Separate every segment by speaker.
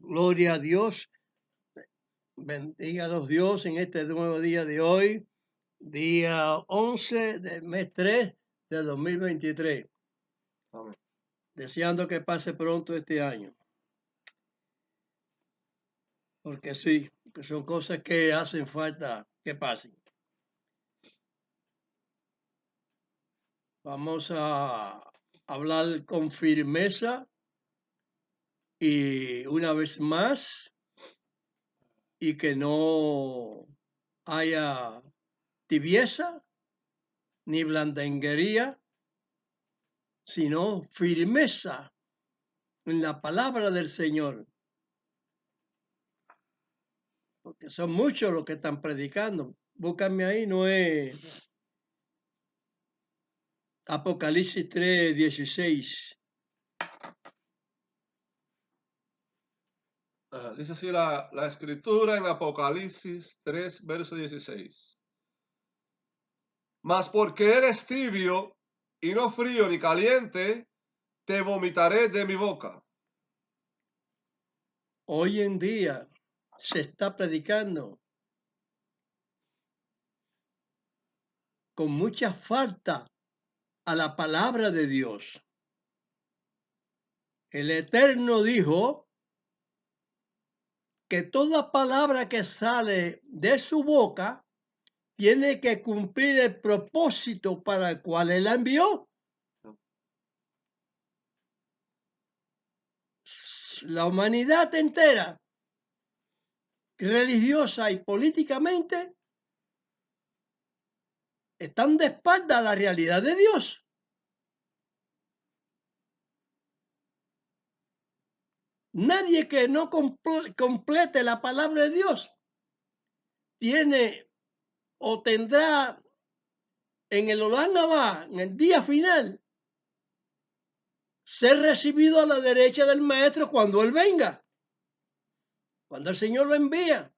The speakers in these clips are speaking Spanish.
Speaker 1: Gloria a Dios. Bendíganos Dios en este nuevo día de hoy, día 11 del mes 3 de 2023.
Speaker 2: Amén.
Speaker 1: Deseando que pase pronto este año. Porque sí, que son cosas que hacen falta que pasen. Vamos a hablar con firmeza y una vez más, y que no haya tibieza ni blandenguería, sino firmeza en la palabra del Señor. Porque son muchos los que están predicando. Búscame ahí, no es Apocalipsis 3:16.
Speaker 2: Dice así la escritura en Apocalipsis 3, verso 16. Mas porque eres tibio y no frío ni caliente, te vomitaré de mi boca.
Speaker 1: Hoy en día se está predicando con mucha falta a la palabra de Dios. El Eterno dijo que toda palabra que sale de su boca tiene que cumplir el propósito para el cual Él la envió. La humanidad entera, religiosa y políticamente, están de espalda a la realidad de Dios. Nadie que no complete la palabra de Dios tiene o tendrá en el Olam Abba, en el día final, ser recibido a la derecha del Maestro cuando Él venga, cuando el Señor lo envía.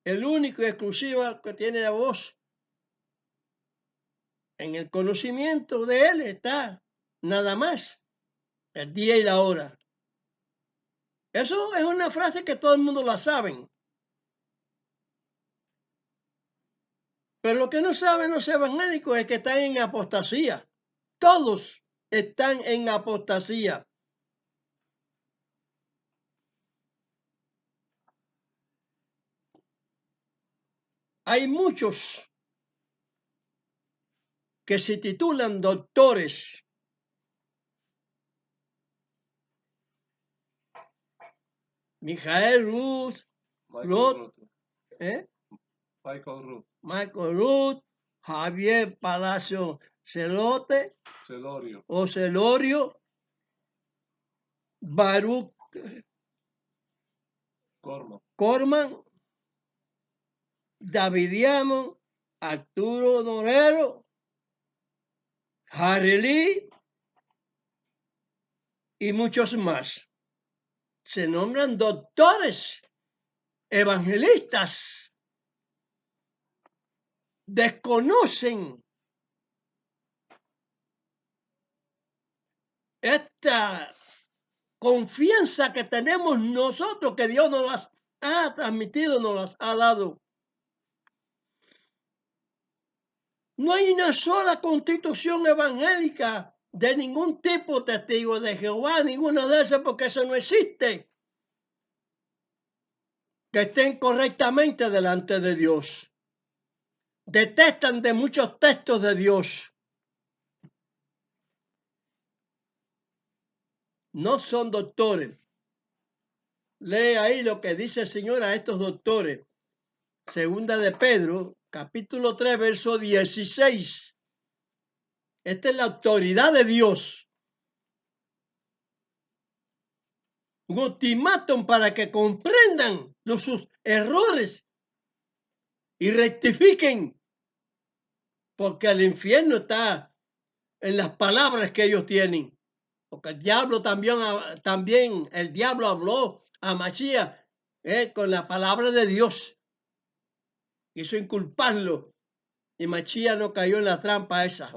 Speaker 1: El único y exclusivo que tiene la voz en el conocimiento de Él está nada más el día y la hora. Eso es una frase que todo el mundo la sabe. Pero lo que no saben los evangélicos es que están en apostasía. Todos están en apostasía. Hay muchos que se titulan doctores. Michael Ruth, Michael Ruth, Javier Palacio Celorio, Baruch Corman, Davidiano, Arturo Norero, Harry Lee y muchos más. Se nombran doctores, evangelistas, desconocen esta confianza que tenemos nosotros, que Dios nos las ha transmitido, nos las ha dado. No hay una sola constitución evangélica de ningún tipo, testigo de Jehová, ninguna de esas, porque eso no existe, que estén correctamente delante de Dios. Detestan de muchos textos de Dios. No son doctores. Lee ahí lo que dice el Señor a estos doctores. Segunda de Pedro, capítulo 3, verso 16. Esta es la autoridad de Dios. Un ultimátum para que comprendan sus errores y rectifiquen, porque el infierno está en las palabras que ellos tienen. Porque el diablo también el diablo habló a Masías con la palabra de Dios. Quiso inculparlo y Masías no cayó en la trampa esa.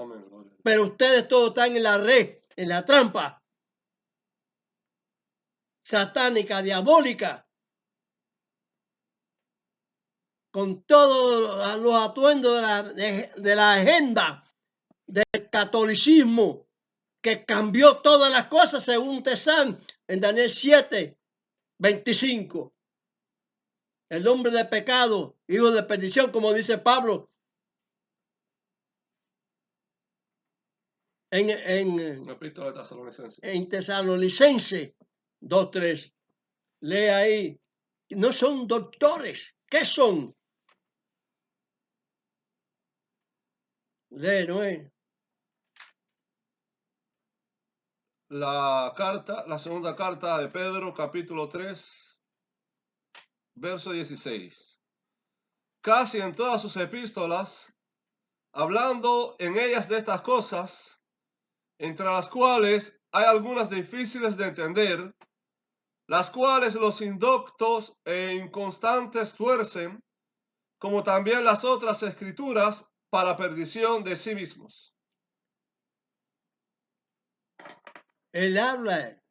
Speaker 1: Pero ustedes todos están en la red, en la trampa. satánica, diabólica, con todos los atuendos de la agenda del catolicismo, que cambió todas las cosas según Tesán en Daniel 7, 25. El hombre de pecado, hijo de perdición, como dice Pablo en
Speaker 2: Epístola de Tesalonicenses.
Speaker 1: En Tesalonicenses 2:3. Lee ahí. No son doctores. ¿Qué son? Lee, ¿no es?
Speaker 2: La segunda carta de Pedro, capítulo 3, verso 16. Casi en todas sus epístolas, hablando en ellas de estas cosas, entre las cuales hay algunas difíciles de entender, las cuales los indoctos e inconstantes tuercen, como también las otras escrituras, para perdición de sí mismos.
Speaker 1: Él habla,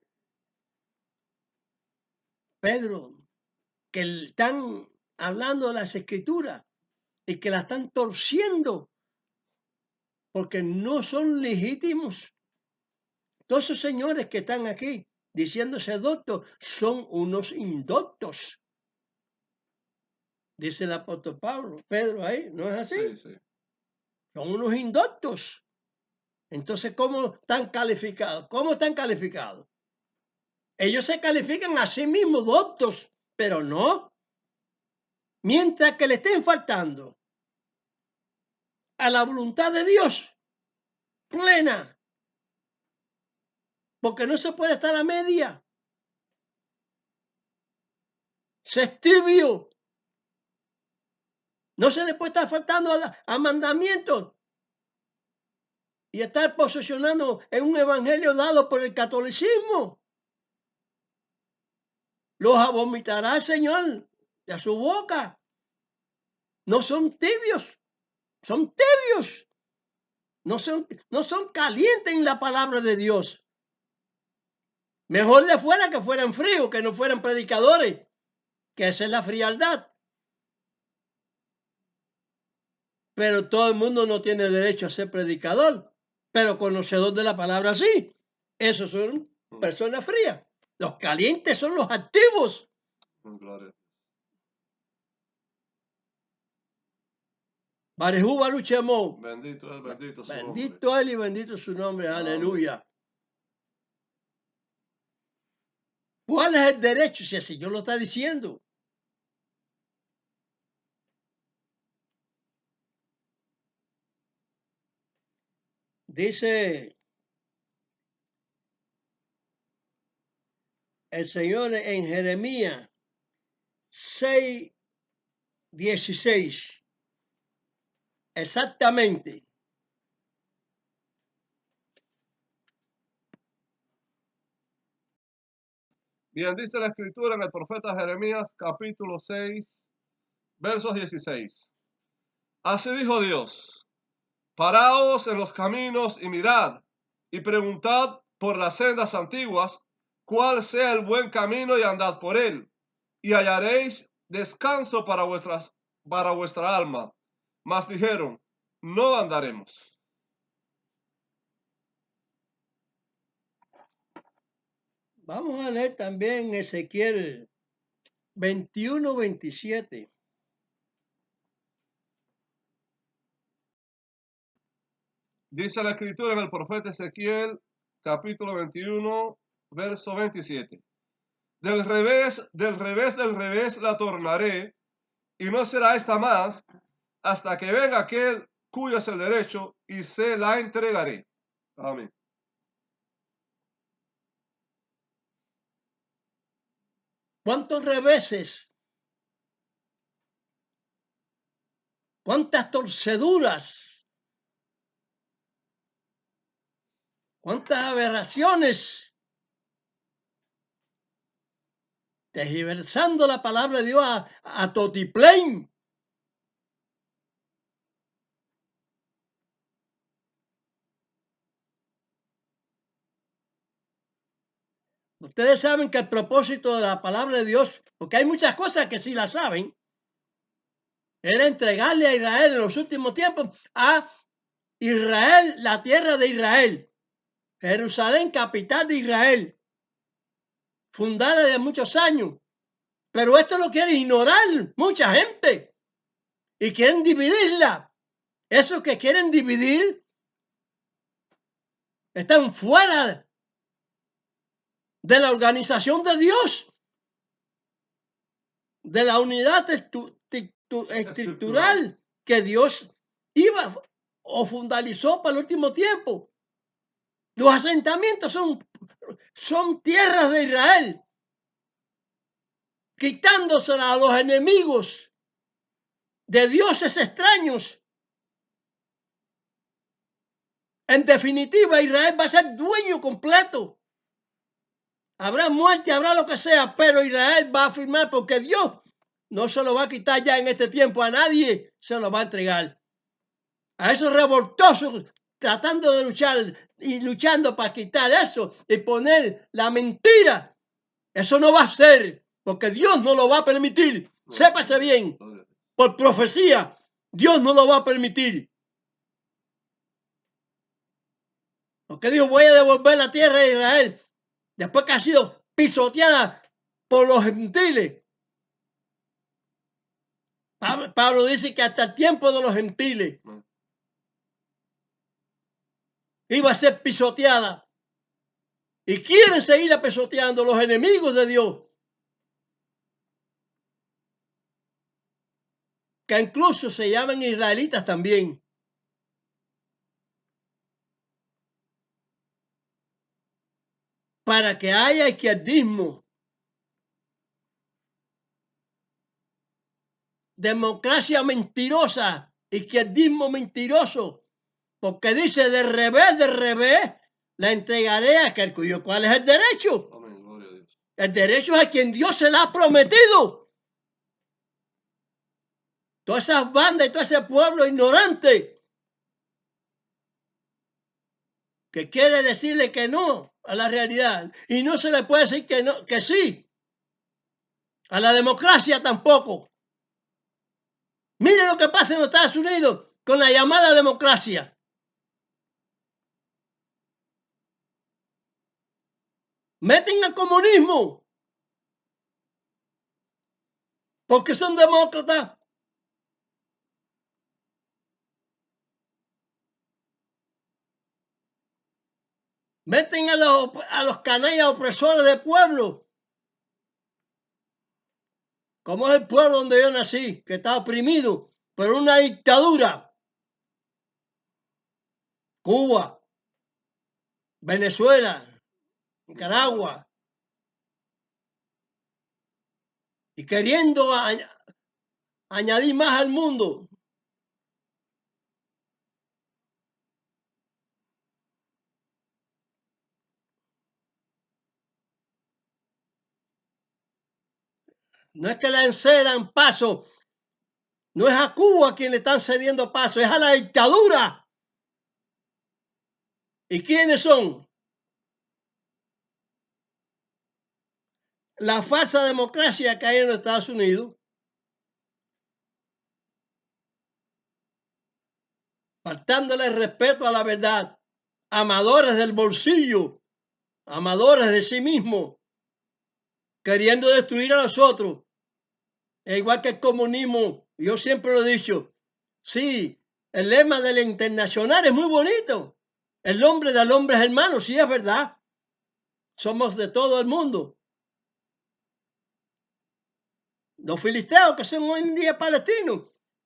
Speaker 1: Pedro, que están hablando de las escrituras y que la están torciendo porque no son legítimos. Todos esos señores que están aquí diciéndose doctos son unos indoctos. Dice el apóstol Pedro ahí, ¿no es así?
Speaker 2: Sí, sí.
Speaker 1: Son unos indoctos. Entonces, ¿cómo están calificados? ¿Cómo están calificados? Ellos se califican a sí mismos doctos, pero no. Mientras que le estén faltando a la voluntad de Dios plena, porque no se puede estar a media. Se es tibio. No se le puede estar faltando a mandamientos y estar posicionando en un evangelio dado por el catolicismo. Los vomitará el Señor de su boca. No son tibios, son tibios. No son calientes en la palabra de Dios. Mejor le fuera que fueran fríos, que no fueran predicadores, que esa es la frialdad. Pero todo el mundo no tiene derecho a ser predicador, pero conocedor de la palabra sí. Esos son personas frías. Los calientes son los activos.
Speaker 2: Gloria.
Speaker 1: Barejú Baruchemo.
Speaker 2: Bendito es, bendito su nombre.
Speaker 1: Bendito él y bendito su nombre.
Speaker 2: Amén.
Speaker 1: Aleluya. ¿Cuál es el derecho si el Señor lo está diciendo? Dice el Señor en Jeremías 6:16. Exactamente.
Speaker 2: Bien, dice la escritura en el profeta Jeremías capítulo 6, versos 16. Así dijo Dios, paraos en los caminos y mirad, y preguntad por las sendas antiguas, cuál sea el buen camino y andad por él, y hallaréis descanso para vuestra alma. Mas dijeron, no andaremos.
Speaker 1: Vamos a leer también Ezequiel 21:27.
Speaker 2: Dice la escritura en el profeta Ezequiel, capítulo 21, verso 27. Del revés la tornaré, y no será esta más, hasta que venga aquel cuyo es el derecho, y se la entregaré. Amén.
Speaker 1: ¿Cuántos reveses? ¿Cuántas torceduras? ¿Cuántas aberraciones? Tergiversando la palabra de Dios a totiplén. Ustedes saben que el propósito de la palabra de Dios, porque hay muchas cosas que sí la saben, era entregarle a Israel en los últimos tiempos, a Israel, la tierra de Israel, Jerusalén, capital de Israel, fundada de muchos años. Pero esto lo quiere ignorar mucha gente y quieren dividirla. Esos que quieren dividir están fuera de la organización de Dios, de la unidad estructural que Dios iba o fundalizó para el último tiempo. Los asentamientos son tierras de Israel, quitándosela a los enemigos de dioses extraños. En definitiva, Israel va a ser dueño completo. Habrá muerte, habrá lo que sea, pero Israel va a firmar porque Dios no se lo va a quitar ya en este tiempo, a nadie se lo va a entregar. A esos revoltosos tratando de luchar y luchando para quitar eso y poner la mentira, eso no va a ser, porque Dios no lo va a permitir. Sépase bien, por profecía, Dios no lo va a permitir. Porque Dios voy a devolver la tierra de Israel después que ha sido pisoteada por los gentiles. Pablo dice que hasta el tiempo de los gentiles iba a ser pisoteada. Y quieren seguirla pisoteando los enemigos de Dios. Que incluso se llaman israelitas también. Para que haya izquierdismo, democracia mentirosa, izquierdismo mentiroso, porque dice de revés, la entregaré a aquel cuyo cual es el derecho.
Speaker 2: Amén, gloria a Dios.
Speaker 1: El derecho es a quien Dios se la ha prometido. Todas esas bandas y todo ese pueblo ignorante que quiere decirle que no a la realidad y no se le puede decir que no, que sí. A la democracia tampoco. Miren lo que pasa en los Estados Unidos con la llamada democracia. Meten al comunismo porque son demócratas. Meten a los canallas opresores del pueblo. Como es el pueblo donde yo nací, que está oprimido por una dictadura. Cuba, Venezuela, Nicaragua. Y queriendo añadir más al mundo. No es que le cedan paso, no es a Cuba a quien le están cediendo paso, es a la dictadura. ¿Y quiénes son? La falsa democracia que hay en los Estados Unidos, faltándole respeto a la verdad, amadores del bolsillo, amadores de sí mismos, queriendo destruir a los otros. Es igual que el comunismo, yo siempre lo he dicho, sí, el lema de la internacional es muy bonito, el hombre del hombre es hermano, sí es verdad, somos de todo el mundo. Los filisteos que son hoy en día palestinos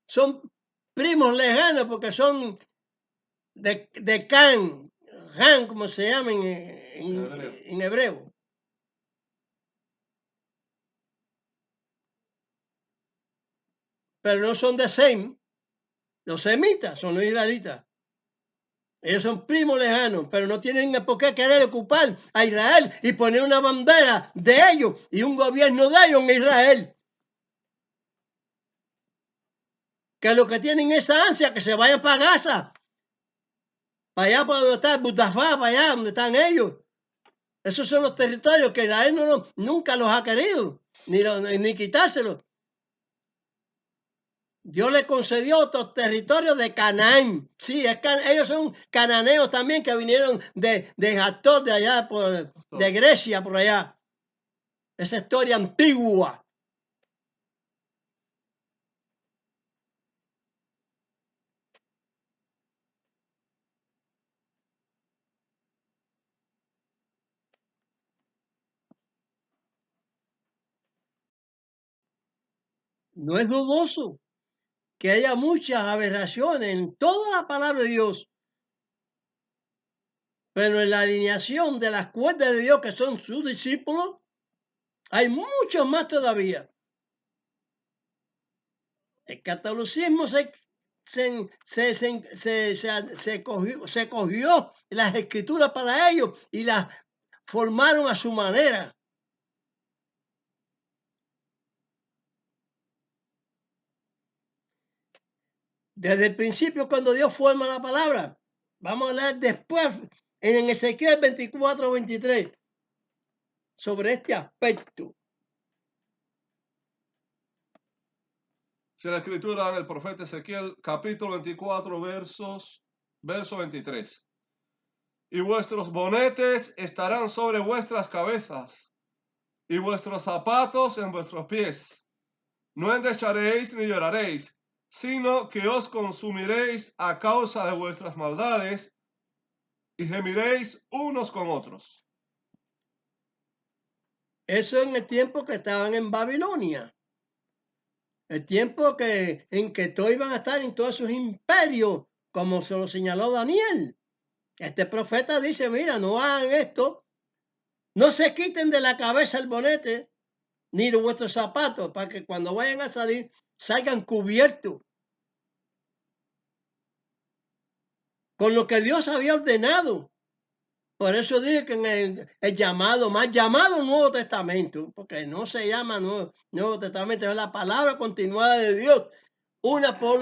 Speaker 1: son primos lejanos porque son de Can, como se llama en hebreo. Pero no son de Sem, los semitas son los israelitas. Ellos son primos lejanos, pero no tienen por qué querer ocupar a Israel y poner una bandera de ellos y un gobierno de ellos en Israel. Que lo que tienen esa ansia, que se vayan para Gaza, para allá para donde está Butafá, para allá donde están ellos. Esos son los territorios que Israel nunca los ha querido, ni quitárselos. Dios le concedió otros territorios de Canaán. Sí, ellos son cananeos también que vinieron de Jactor, de allá, de Grecia, por allá. Esa historia antigua. No es dudoso que haya muchas aberraciones en toda la palabra de Dios, pero en la alineación de las cuerdas de Dios que son sus discípulos, hay muchos más todavía. El catolicismo se cogió las escrituras para ellos y las formaron a su manera. Desde el principio, cuando Dios forma la palabra, vamos a leer después en Ezequiel 24-23 sobre este aspecto.
Speaker 2: Si la escritura en el profeta Ezequiel, capítulo 24, verso 23. Y vuestros bonetes estarán sobre vuestras cabezas, y vuestros zapatos en vuestros pies. No endecharéis ni lloraréis, sino que os consumiréis a causa de vuestras maldades, y gemiréis unos con otros.
Speaker 1: Eso en el tiempo que estaban en Babilonia. El tiempo en que todos iban a estar en todos sus imperios, como se lo señaló Daniel. Este profeta dice, mira, no hagan esto, no se quiten de la cabeza el bonete, ni de vuestros zapatos, para que cuando vayan a salir, salgan cubiertos con lo que Dios había ordenado. Por eso dije que en el llamado, más llamado Nuevo Testamento, porque no se llama Nuevo Testamento, es la palabra continuada de Dios, una por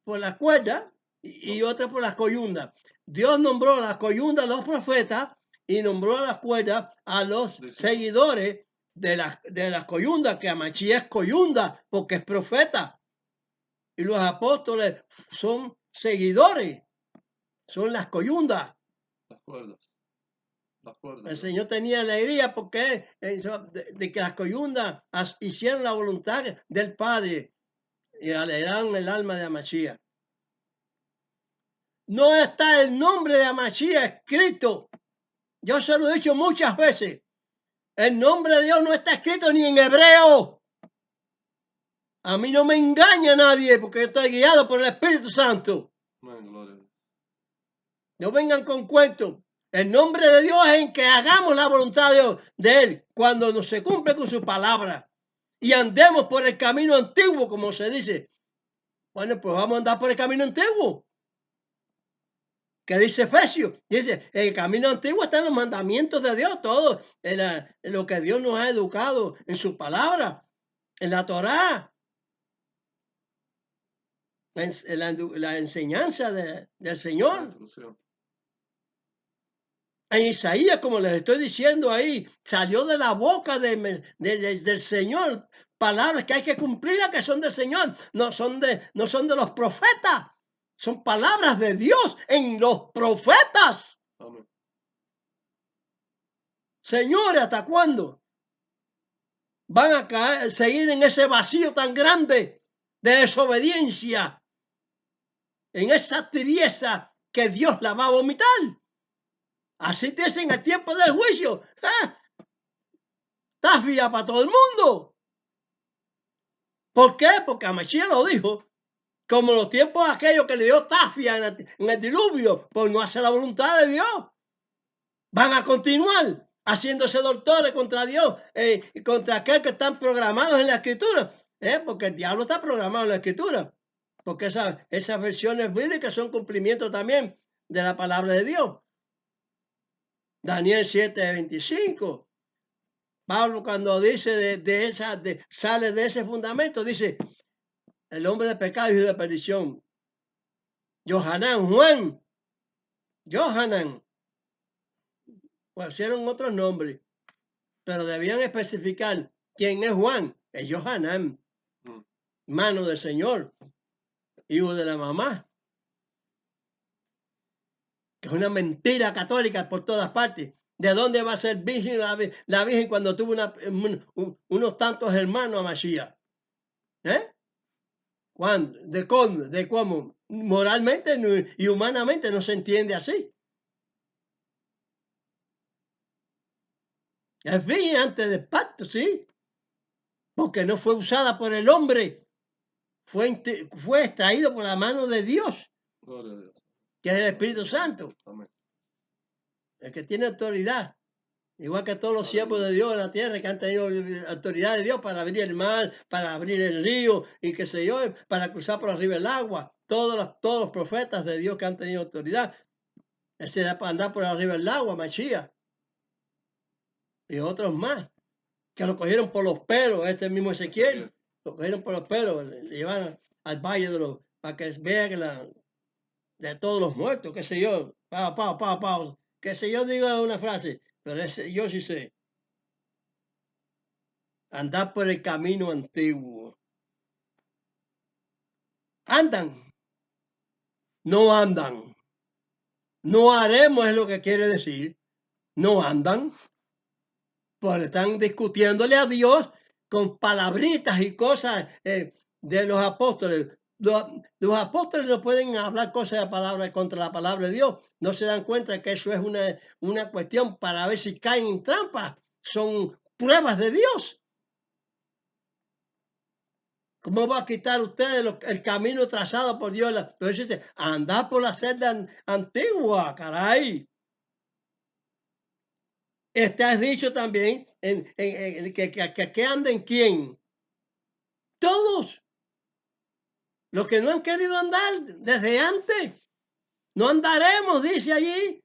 Speaker 1: las cuerdas y otra por las coyundas. Dios nombró a las coyundas a los profetas y nombró a las cuerdas a los seguidores de las coyundas, que Amachí es coyunda porque es profeta. Y los apóstoles son seguidores, son las coyundas.
Speaker 2: Las cuerdas.
Speaker 1: El Señor tenía alegría porque de que las coyundas hicieron la voluntad del Padre y alegraron el alma de Amachía. No está el nombre de Amachía escrito. Yo se lo he dicho muchas veces. El nombre de Dios no está escrito ni en hebreo. A mí no me engaña nadie porque yo estoy guiado por el Espíritu Santo. No vengan con cuentos. El nombre de Dios es en que hagamos la voluntad de Él cuando nos se cumple con su palabra y andemos por el camino antiguo, como se dice. Bueno, pues vamos a andar por el camino antiguo. ¿Qué dice Efesios? Dice, el camino antiguo están los mandamientos de Dios, todo lo que Dios nos ha educado en su palabra, en la Torá, la enseñanza del Señor. En Isaías, como les estoy diciendo ahí, salió de la boca del Señor palabras que hay que cumplirlas, que son del Señor, no son de los profetas, son palabras de Dios en los profetas.
Speaker 2: Amén.
Speaker 1: Señores, ¿hasta cuándo van a seguir en ese vacío tan grande de desobediencia, en esa tibieza que Dios la va a vomitar? Así te dicen el tiempo del juicio. Tafia para todo el mundo. ¿Por qué? Porque Amachía lo dijo. Como los tiempos aquellos que le dio tafia en el diluvio, por no hacer la voluntad de Dios. Van a continuar haciéndose doctores contra Dios y contra aquel que están programados en la Escritura. Porque el diablo está programado en la Escritura. Porque esas versiones bíblicas son cumplimiento también de la palabra de Dios. Daniel 7:25. Pablo, cuando dice sale de ese fundamento, dice el hombre de pecado y de perdición. Johanán, Juan, Johanan, pusieron otros nombres, pero debían especificar quién es Juan. Es Johanan, mano del Señor, hijo de la mamá. Que es una mentira católica por todas partes. ¿De dónde va a ser virgen la Virgen cuando tuvo unos tantos hermanos a Mashiach? ¿Eh? ¿Cuándo? ¿De cómo? ¿De cómo? Moralmente y humanamente no se entiende así. Es virgen antes del pacto, sí. Porque no fue usada por el hombre. Fue extraído por la mano de Dios,
Speaker 2: Gloria a Dios.
Speaker 1: que es el Espíritu Santo,
Speaker 2: Amén.
Speaker 1: el que tiene autoridad. Igual que todos los siervos de Dios en la tierra que han tenido autoridad de Dios para abrir el mar, para abrir el río y qué sé yo, para cruzar por arriba el agua. Todos los profetas de Dios que han tenido autoridad. Ese era para andar por arriba el agua, Mashiach. Y otros más, que lo cogieron por los pelos, este mismo Ezequiel, lo cogieron por los pelos, le llevaron al valle para que vean de todos los muertos, qué sé yo, qué sé yo, diga una frase, pero yo sí sé. Andar por el camino antiguo. Andan. No andan. No haremos es lo que quiere decir. No andan. Porque están discutiéndole a Dios con palabritas y cosas de los apóstoles. Los apóstoles no pueden hablar cosas de palabra contra la palabra de Dios. No se dan cuenta que eso es una cuestión para ver si caen en trampa. Son pruebas de Dios. ¿Cómo va a quitar ustedes el camino trazado por Dios? Pero dice, andar por la senda antigua, caray. Está dicho también que anden quién. Todos. Los que no han querido andar desde antes. No andaremos, dice allí.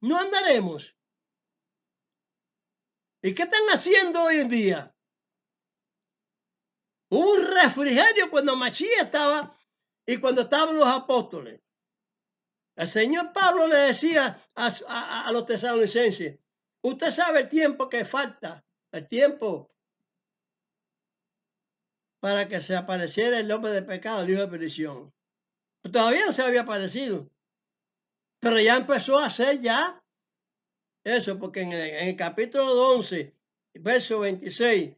Speaker 1: No andaremos. ¿Y qué están haciendo hoy en día? Hubo un refrigerio cuando Mashiach estaba y cuando estaban los apóstoles. El señor Pablo le decía a los tesalonicenses, usted sabe el tiempo que falta, el tiempo para que se apareciera el hombre de pecado, el hijo de perdición. Pero todavía no se había aparecido, pero ya empezó a hacer ya eso, porque en el capítulo 11, verso 26,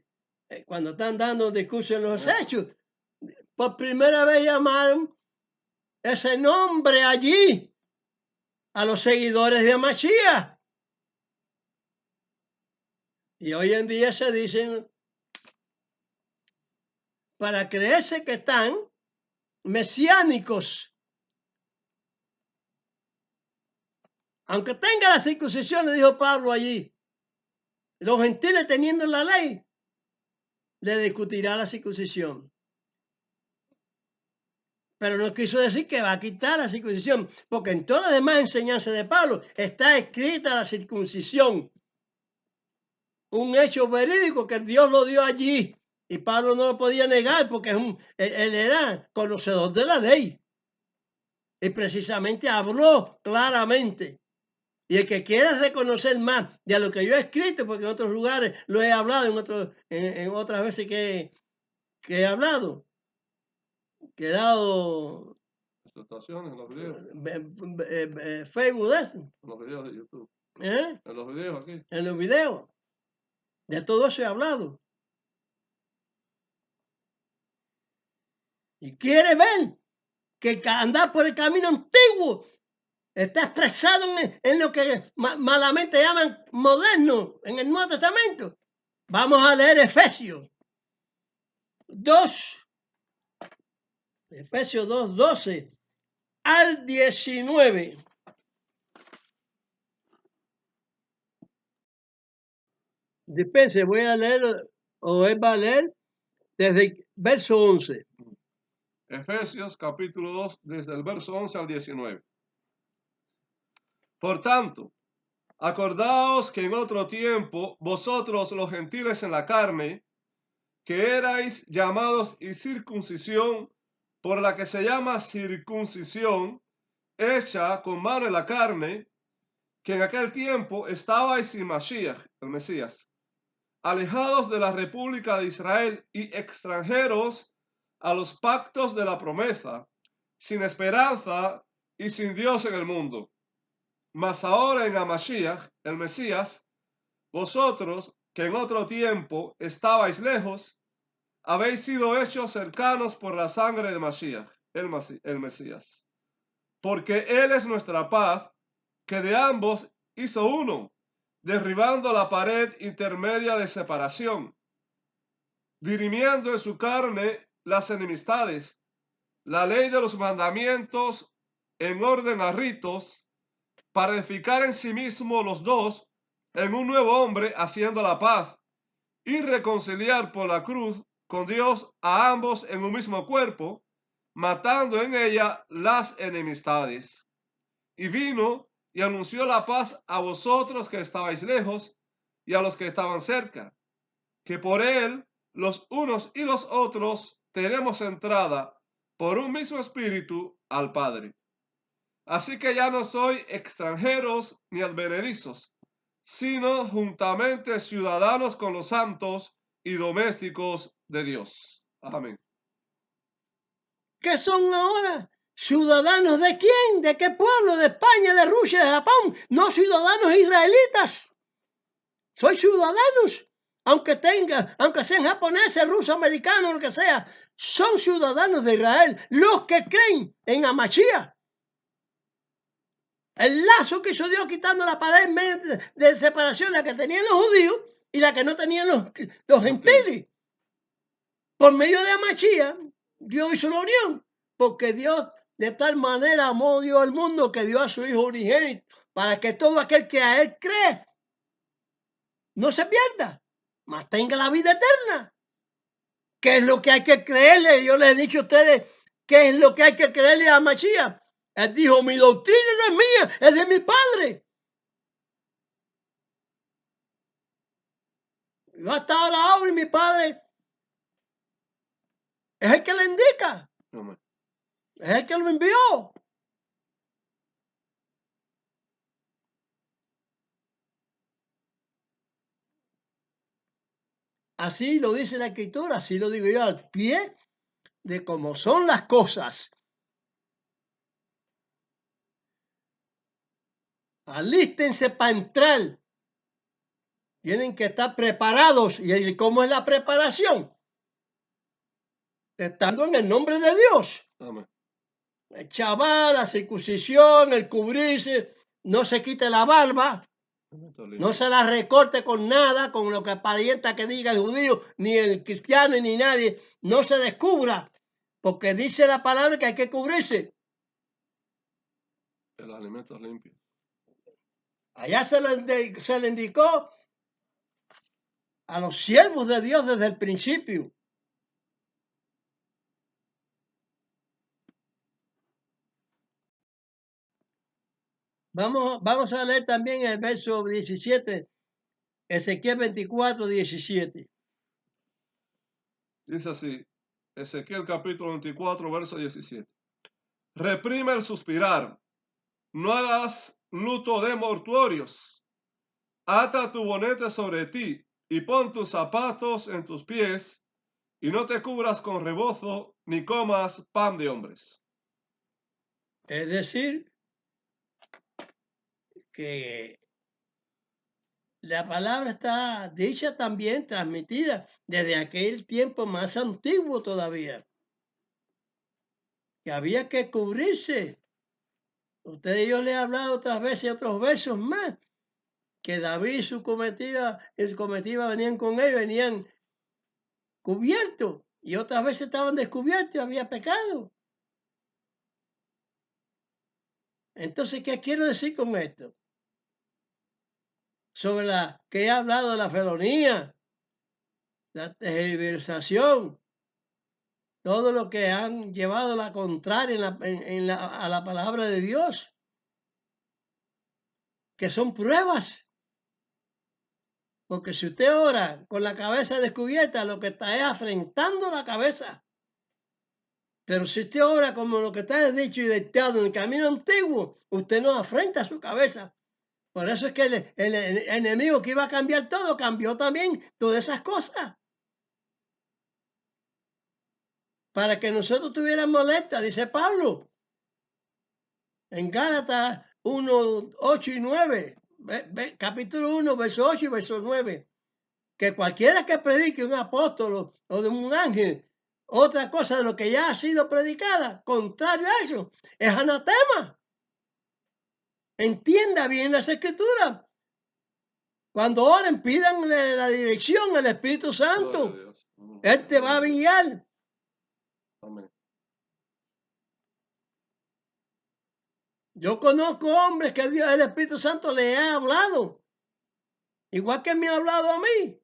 Speaker 1: cuando están dando discurso en los hechos, por primera vez llamaron ese nombre allí a los seguidores de Mashiach. Y hoy en día se dicen, para creerse que están mesiánicos. Aunque tenga la circuncisión, le dijo Pablo allí, los gentiles teniendo la ley, le discutirá la circuncisión. Pero no quiso decir que va a quitar la circuncisión, porque en todas las demás enseñanzas de Pablo está escrita la circuncisión. Un hecho verídico que Dios lo dio allí. Y Pablo no lo podía negar porque él era conocedor de la ley. Y precisamente habló claramente. Y el que quiera reconocer más de lo que yo he escrito, porque en otros lugares lo he hablado, en otras veces que he hablado, que he dado
Speaker 2: Presentaciones en los videos.
Speaker 1: Facebook de eso.
Speaker 2: En los videos de YouTube.
Speaker 1: En
Speaker 2: los videos aquí.
Speaker 1: En los videos. De todo eso he hablado. Y quiere ver que andar por el camino antiguo está expresado en lo que malamente llaman moderno en el Nuevo Testamento. Vamos a leer Efesios 2, Efesios 2, 12 al 19. Dispense, voy a leer, o él va a leer desde el verso 11.
Speaker 2: Efesios capítulo 2, desde el verso 11 al 19. Por tanto, acordaos que en otro tiempo vosotros los gentiles en la carne, que erais llamados incircuncisión por la que se llama circuncisión, hecha con mano en la carne, que en aquel tiempo estabais sin Mashiach, el Mesías, alejados de la República de Israel y extranjeros a los pactos de la promesa, sin esperanza y sin Dios en el mundo. Mas ahora en Mashiach, el Mesías, vosotros que en otro tiempo estabais lejos, habéis sido hechos cercanos por la sangre de Mashiach, el Mesías. Porque Él es nuestra paz, que de ambos hizo uno, derribando la pared intermedia de separación, dirimiendo en su carne las enemistades, la ley de los mandamientos en orden a ritos, para edificar en sí mismo los dos en un nuevo hombre, haciendo la paz, y reconciliar por la cruz con Dios a ambos en un mismo cuerpo, matando en ella las enemistades. Y vino y anunció la paz a vosotros que estabais lejos y a los que estaban cerca, que por él los unos y los otros tenemos entrada por un mismo espíritu al Padre. Así que ya no soy extranjeros ni advenedizos, sino juntamente ciudadanos con los santos y domésticos de Dios. Amén.
Speaker 1: ¿Qué son ahora? ¿Ciudadanos de quién? ¿De qué pueblo? ¿De España, de Rusia, de Japón? No ciudadanos israelitas. Soy ciudadanos. Aunque sean japoneses, rusos, americanos, lo que sea, son ciudadanos de Israel. Los que creen en Amachía. El lazo que hizo Dios quitando la pared de separación, la que tenían los judíos y la que no tenían los gentiles. Por medio de Amachía, Dios hizo una unión, porque Dios de tal manera amó Dios al mundo que dio a su Hijo unigénito, para que todo aquel que a Él cree no se pierda, mas tenga la vida eterna. ¿Qué es lo que hay que creerle? Yo les he dicho a ustedes qué es lo que hay que creerle a Amachía. Él dijo, mi doctrina no es mía, es de mi Padre. Yo hasta ahora hablo y mi Padre es el que le indica.
Speaker 2: Amén.
Speaker 1: Es el que lo envió. Así lo dice la Escritura, así lo digo yo al pie de cómo son las cosas. Alístense para entrar. Tienen que estar preparados. ¿Y cómo es la preparación? Estando en el nombre de Dios.
Speaker 2: Amén.
Speaker 1: El chaval, la circuncisión, el cubrirse, no se quite la barba, no se la recorte con nada, con lo que aparenta que diga el judío, ni el cristiano, ni nadie, no se descubra, porque dice la palabra que hay que cubrirse.
Speaker 2: El alimento es limpio.
Speaker 1: Allá se le indicó a los siervos de Dios desde el principio. Vamos a leer también el verso 17, Ezequiel 24, 17.
Speaker 2: Dice así, Ezequiel capítulo 24, verso 17. Reprime el suspirar, no hagas luto de mortuorios. Ata tu bonete sobre ti y pon tus zapatos en tus pies y no te cubras con rebozo ni comas pan de hombres.
Speaker 1: Es decir, que la palabra está dicha también, transmitida desde aquel tiempo más antiguo todavía, que había que cubrirse. Ustedes y yo le he hablado otras veces y otros versos más, que David y su comitiva venían con él, venían cubiertos, y otras veces estaban descubiertos y había pecado. Entonces, ¿qué quiero decir con esto? Sobre la que he hablado de la felonía, la tergiversación, todo lo que han llevado la contraria a la palabra de Dios, que son pruebas. Porque si usted ora con la cabeza descubierta, lo que está es afrentando la cabeza Pero si usted obra como lo que está dicho y dictado en el camino antiguo, usted no afrenta su cabeza. Por eso es que el enemigo que iba a cambiar todo, cambió también todas esas cosas. Para que nosotros tuviéramos alerta, dice Pablo, en Gálatas 1, 8 y 9, capítulo 1, verso 8 y verso 9, que cualquiera que predique un apóstol o de un ángel, otra cosa de lo que ya ha sido predicada, contrario a eso, es anatema. Entienda bien las escrituras. Cuando oren, pídanle la dirección al Espíritu
Speaker 2: Gloria a
Speaker 1: Santo.
Speaker 2: Dios.
Speaker 1: Él te va a guiar.
Speaker 2: Amén.
Speaker 1: Yo conozco hombres que Dios, el Espíritu Santo le ha hablado, igual que me ha hablado a mí.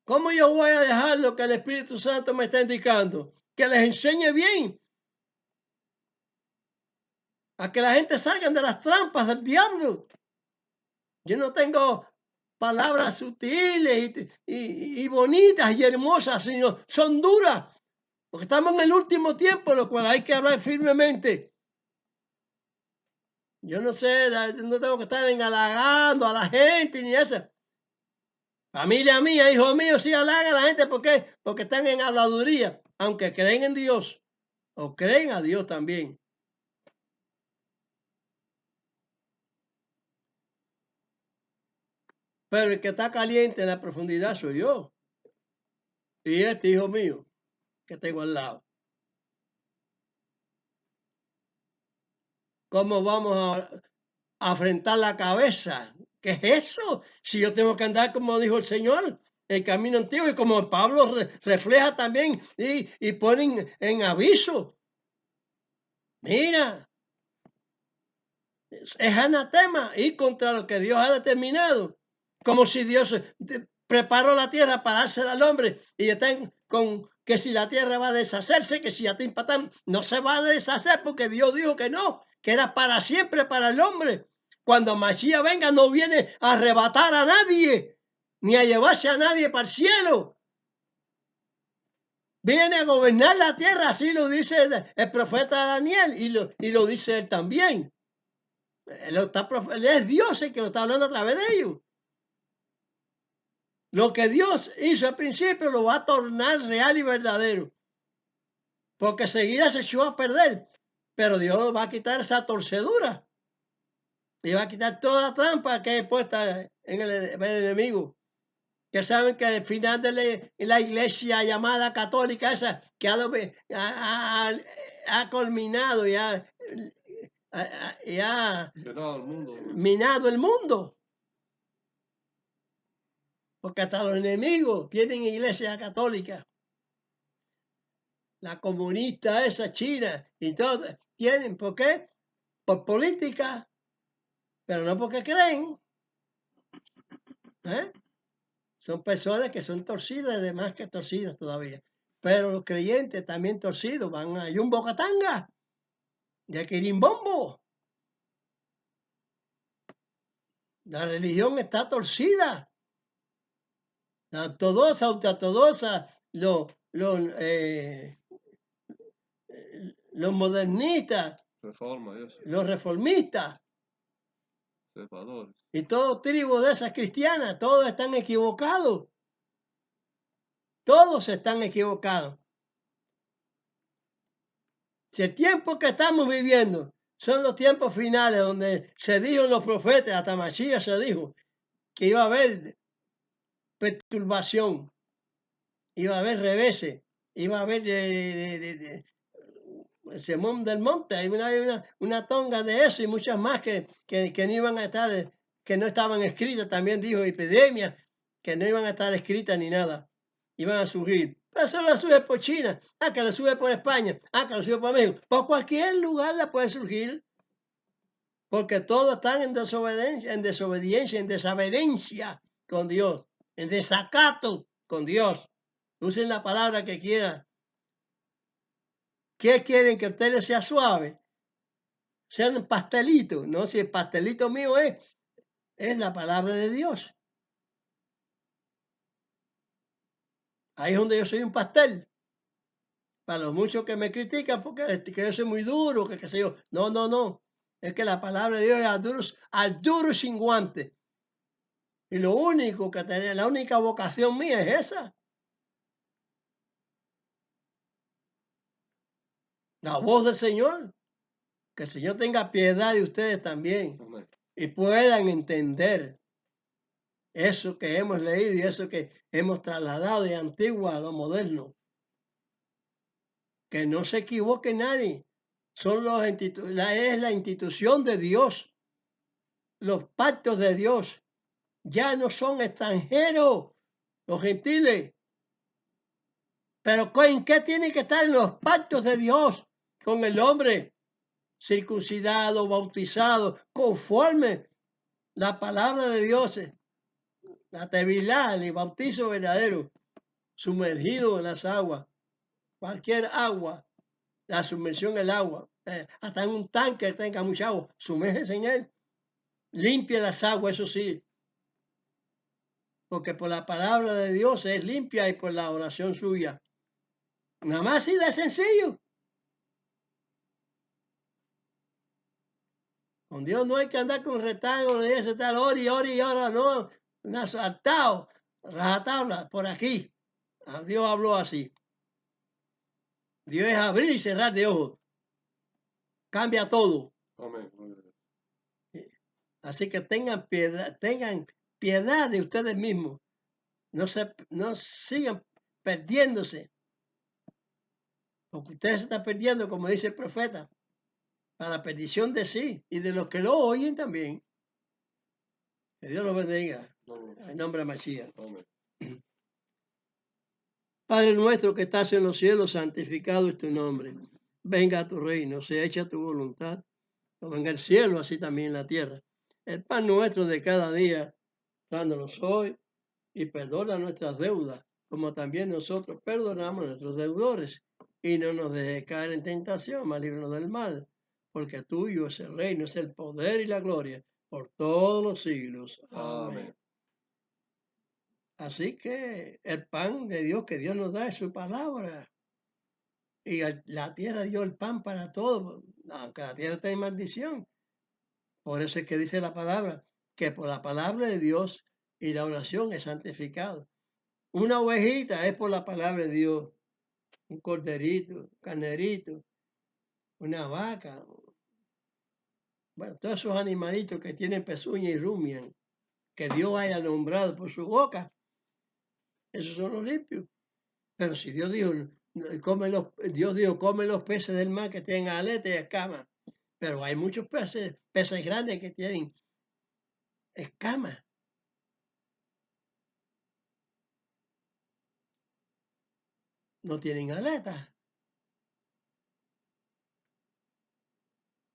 Speaker 1: ¿Cómo yo voy a dejar lo que el Espíritu Santo me está indicando? Que les enseñe bien. A que la gente salgan de las trampas del diablo. Yo no tengo palabras sutiles y bonitas y hermosas, sino son duras. Porque estamos en el último tiempo, lo cual hay que hablar firmemente. Yo no sé, no tengo que estar engalagando a la gente ni eso. Familia mía, hijo mío, sí halaga a la gente. ¿Por qué? Porque están en habladuría, aunque creen en Dios o creen a Dios también. Pero el que está caliente en la profundidad soy yo. Y este hijo mío que tengo al lado. ¿Cómo vamos a afrentar la cabeza? ¿Qué es eso? Si yo tengo que andar como dijo el Señor, el camino antiguo, y como Pablo refleja también y ponen en aviso. Mira, es anatema ir contra lo que Dios ha determinado. Como si Dios preparó la tierra para dársela al hombre y están con que si la tierra va a deshacerse, que si a ti patán, no se va a deshacer porque Dios dijo que no, que era para siempre para el hombre. Cuando Mashiach venga no viene a arrebatar a nadie, ni a llevarse a nadie para el cielo. Viene a gobernar la tierra, así lo dice el profeta Daniel y lo dice él también. Él es Dios el que lo está hablando a través de ellos. Lo que Dios hizo al principio lo va a tornar real y verdadero. Porque enseguida se echó a perder. Pero Dios va a quitar esa torcedura. Y va a quitar toda la trampa que hay puesta en el enemigo. Que saben que al final de la iglesia llamada católica esa que ha culminado y ha minado el mundo. Porque hasta los enemigos tienen iglesia católica. La comunista esa china y todo, tienen, ¿por qué? Por política, pero no porque creen. ¿Eh? Son personas que son torcidas, además que torcidas todavía. Pero los creyentes también torcidos van a Yumbo Catanga, de Quirimbombo. La religión está torcida. La ortodoxa, ultraortodoxa, los modernistas, los reformistas. Y todo tribu de esas cristianas, todos están equivocados. Todos están equivocados. Si el tiempo que estamos viviendo son los tiempos finales donde se dijo en los profetas, hasta Mashiach se dijo, que iba a haber perturbación, iba a haber reveses, iba a haber sermón del monte, hay una tonga de eso y muchas más que no iban a estar, que no estaban escritas, también dijo epidemias, que no iban a estar escritas ni nada, iban a surgir. Pero eso la sube por China, que la sube por España, que la sube por México, por cualquier lugar la puede surgir, porque todos están en desobediencia, en desavenencia con Dios, en desacato con Dios. Usen la palabra que quieran. ¿Qué quieren? Que el tele sea suave, sea un pastelito. No, si el pastelito mío es la palabra de Dios. Ahí es donde yo soy un pastel. Para los muchos que me critican porque que yo soy muy duro, que qué sé yo. No, no, no. Es que la palabra de Dios es al duro sin guante. Y lo único que tener, la única vocación mía es esa. La voz del Señor. Que el Señor tenga piedad de ustedes también
Speaker 2: Amén.
Speaker 1: y puedan entender eso que hemos leído y eso que hemos trasladado de antiguo a lo moderno. Que no se equivoque nadie. Son es la institución de Dios. Los pactos de Dios ya no son extranjeros, los gentiles. Pero ¿en qué tienen que estar los pactos de Dios con el hombre? Circuncidado, bautizado, conforme la palabra de Dios, la tevilá, el bautizo verdadero, sumergido en las aguas, cualquier agua, la sumersión en el agua, hasta en un tanque que tenga mucha agua, sumérgese en él, limpia las aguas, eso sí, porque por la palabra de Dios es limpia y por la oración suya. Nada más así de sencillo. Con Dios no hay que andar con rectángulos y ese tal, ori, ahora no, saltado, rajatabla, por aquí. Dios habló así. Dios es abrir y cerrar de ojos. Cambia todo.
Speaker 2: Amén.
Speaker 1: Así que tengan piedad de ustedes mismos. No sigan perdiéndose. Porque ustedes se están perdiendo, como dice el profeta, para perdición de sí y de los que lo oyen también. Que Dios los bendiga. En nombre de Mashiach.
Speaker 2: Amén.
Speaker 1: Padre nuestro que estás en los cielos, santificado es tu nombre. Venga a tu reino, sea hecha tu voluntad, como en el cielo, así también en la tierra. El pan nuestro de cada día, dándonos hoy, y perdona nuestras deudas, como también nosotros perdonamos a nuestros deudores. Y no nos dejes caer en tentación, mas líbranos del mal, porque tuyo es el reino, es el poder y la gloria, por todos los siglos. Amén.
Speaker 2: Amén.
Speaker 1: Así que el pan de Dios que Dios nos da es su palabra. Y la tierra dio el pan para todos, aunque la tierra está en maldición. Por eso es que dice la palabra, que por la palabra de Dios y la oración es santificado. Una ovejita es por la palabra de Dios, un corderito, un carnerito, una vaca. Bueno, todos esos animalitos que tienen pezuña y rumian, que Dios haya nombrado por su boca, esos son los limpios. Pero si Dios dijo, Dios dijo, come los peces del mar que tienen aletas y escamas. Pero hay muchos peces grandes que tienen escamas. No tienen aletas.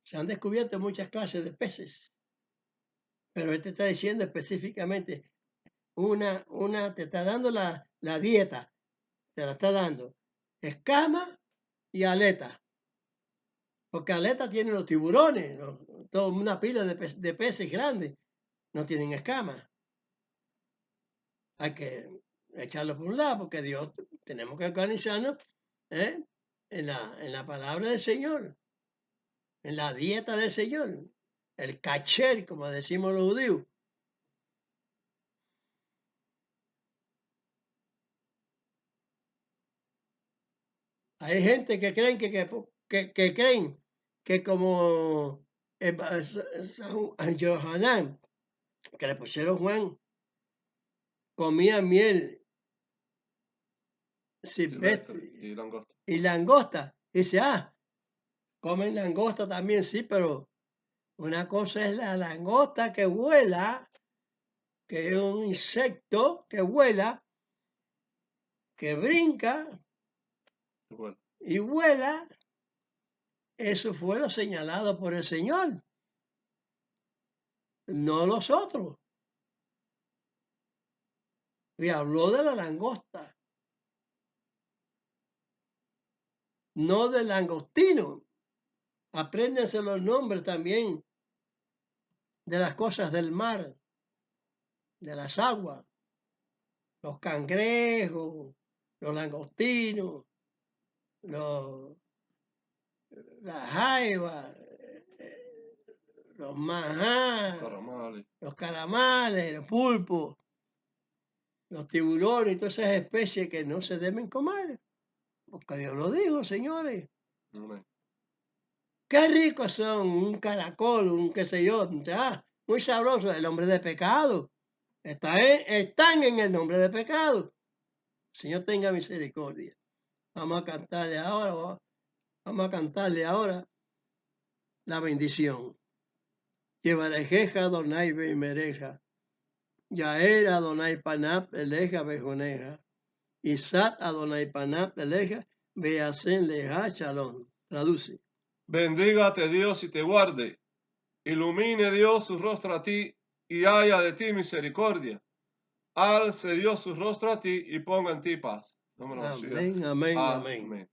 Speaker 1: Se han descubierto muchas clases de peces. Pero él te está diciendo específicamente, te está dando la dieta, te la está dando. Escama y aleta. Porque aleta tienen los tiburones, toda una pila de peces grandes. No tienen escamas. Hay que echarlo por un lado, porque Dios, tenemos que organizarnos en la palabra del Señor, en la dieta del Señor, el cacher, como decimos los judíos. Hay gente que creen que creen que como San Johanán, que le pusieron Juan, comía miel silvestre
Speaker 2: Y langosta.
Speaker 1: y langosta. Dice, comen langosta también, sí, pero una cosa es la langosta que vuela, que es un insecto que vuela, que brinca
Speaker 2: Bueno.
Speaker 1: y vuela. Eso fue lo señalado por el Señor, no los otros. Y habló de la langosta, no del langostino. Apréndense los nombres también de las cosas del mar, de las aguas, los cangrejos, los langostinos, la jaiba, los majá,
Speaker 2: Caramales.
Speaker 1: los calamales, los pulpos, los tiburones y todas esas especies que no se deben comer. Porque Dios lo dijo, señores.
Speaker 2: Amén.
Speaker 1: Qué ricos son un caracol, un qué sé yo, muy sabroso. El hombre de pecado. Están en el nombre de pecado. Señor tenga misericordia. Vamos a cantarle ahora la bendición. Yevarejeja Adonai Beimereja. Yaer Adonai Panap Eleja Bejoneja. Isat Adonai Panap Eleja Beasen Leja Shalom. Traduce.
Speaker 2: Bendígate Dios y te guarde. Ilumine Dios su rostro a ti y haya de ti misericordia. Alce Dios su rostro a ti y ponga en ti paz. Número
Speaker 1: Amén, amén, amén.
Speaker 2: Amén.